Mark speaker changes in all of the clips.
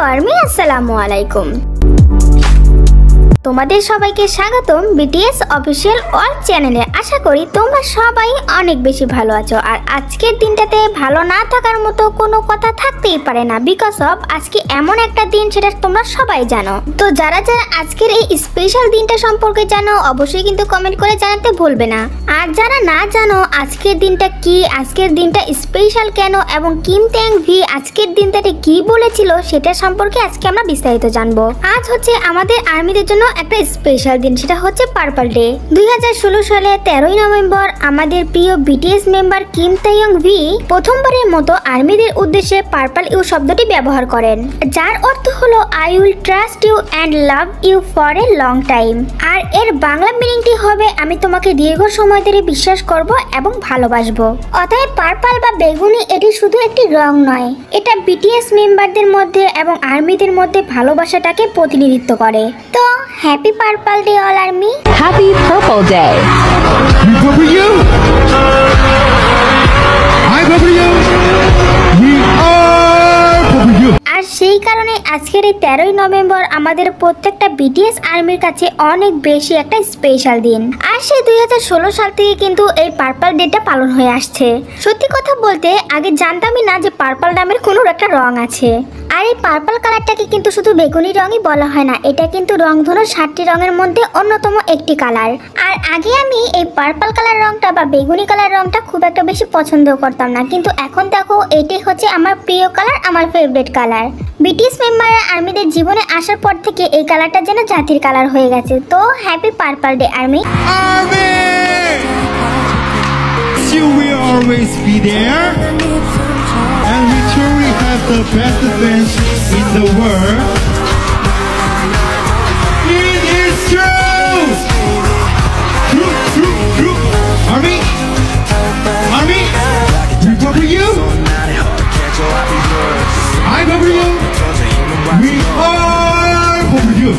Speaker 1: Army, আসসালামু আলাইকুম। তোমাদের সবাইকে স্বাগতম বিটিএস অফিসিয়াল অল চ্যানেলে। আশা করি তোমরা সবাই অনেক বেশি ভালো আছো। আর আজকের দিনটাতে ভালো না থাকার মতো কোনো কথা থাকতেই পারে না, বিকজ অফ আজকে এমন একটা দিন, সেটা তোমরা সবাই জানো। তো যারা যারা আজকের এই স্পেশাল দিনটা সম্পর্কে জানো, অবশ্যই কিন্তু কমেন্ট করে জানাতে ভুলবে না। আর যারা না জানো আজকের দিনটা কি, আজকের দিনটা স্পেশাল কেন, এবং কিম ট্যাং ভি আজকের দিনটাতে কি বলেছিল, সেটা সম্পর্কে আজকে আমরা বিস্তারিত জানবো। আজ হচ্ছে আমাদের আর্মিদের জন্য একটা স্পেশাল দিন, সেটা হচ্ছে পার্পল ডে। 2016 সালে 13ই নভেম্বর আমাদের প্রিয় বিটিএস মেম্বার কিম তাইয়ং ভি প্রথমবারের মতো আর্মিদের উদ্দেশ্যে পার্পল ইউ শব্দটি ব্যবহার করেন, যার অর্থ হলো I will trust you and love you for a long time. আর এর বাংলা মিনিংটি হবে আমি তোমাকে দীর্ঘ সময় ধরে বিশ্বাস করব এবং ভালোবাসবো। অতএব পার্পল বা বেগুনি এটি শুধু একটি রং নয়, এটা বিটিএস মেম্বারদের মধ্যে এবং আর্মিদের মধ্যে ভালোবাসাটাকে প্রতিনিধিত্ব করে। তো happy purple day all army.
Speaker 2: Happy purple day.
Speaker 1: আর সেই কারণে আজকের এই 13ই নভেম্বর আমাদের প্রত্যেকটা বিটিএস আর্মির কাছে অনেক বেশি একটা স্পেশাল দিন। আর সেই 2016 সাল থেকে কিন্তু এই পার্পল ডেটা পালন হয়ে আসছে। সত্যি কথা বলতে আগে জানতামই না যে পার্পল নামের কোনো একটা রং আছে। আর এই পার্পল কালারটাকে কিন্তু শুধু বেগুনি রঙই বলা হয় না, এটা কিন্তু রংধনুর 7টি রঙের মধ্যে অন্যতম একটি কালার। আর আগে আমি এই পার্পল কালার রংটা বা বেগুনি কালার রংটা খুব একটা বেশি পছন্দ করতাম না, কিন্তু এখন দেখো এটাই হচ্ছে আমার প্রিয় কালার, আমার ফেভারিট কালার। বিটিএস মেম্বাররা আর্মিদের জীবনে আসার পর থেকে এই কালারটা যেন জাতির কালার হয়ে গেছে। তো happy purple day army.
Speaker 3: You will always be there, and we truly have the best defense in the world. It is true. True. Army, we cover you. I cover you. We all cover you.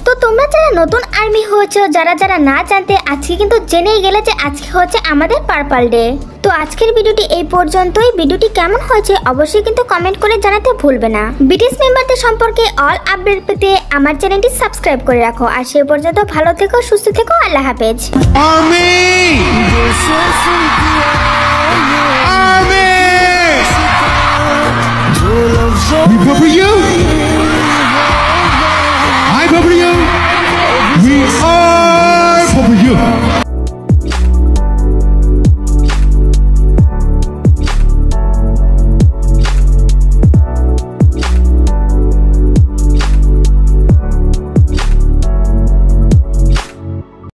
Speaker 1: তো তোমরা যারা নতুন army হয়েছো, যারা যারা না জানতে, আজকে কিন্তু জেনেই গেলে যে আজকে হচ্ছে আমাদের পার্পল ডে। তো আজকের ভিডিওটি এই পর্যন্তই। ভিডিওটি কেমন হয়েছে অবশ্যই কিন্তু কমেন্ট করে জানাতে ভুলবে না। বিটিএস মেম্বারদের সম্পর্কে অল আপডেট পেতে আমার চ্যানেলটি সাবস্ক্রাইব করে রাখো। আর সে পর্যন্ত ভালো থেকো, সুস্থ থেকো, আল্লাহ হাফেজ।
Speaker 3: We cover you. I cover you. We all cover you.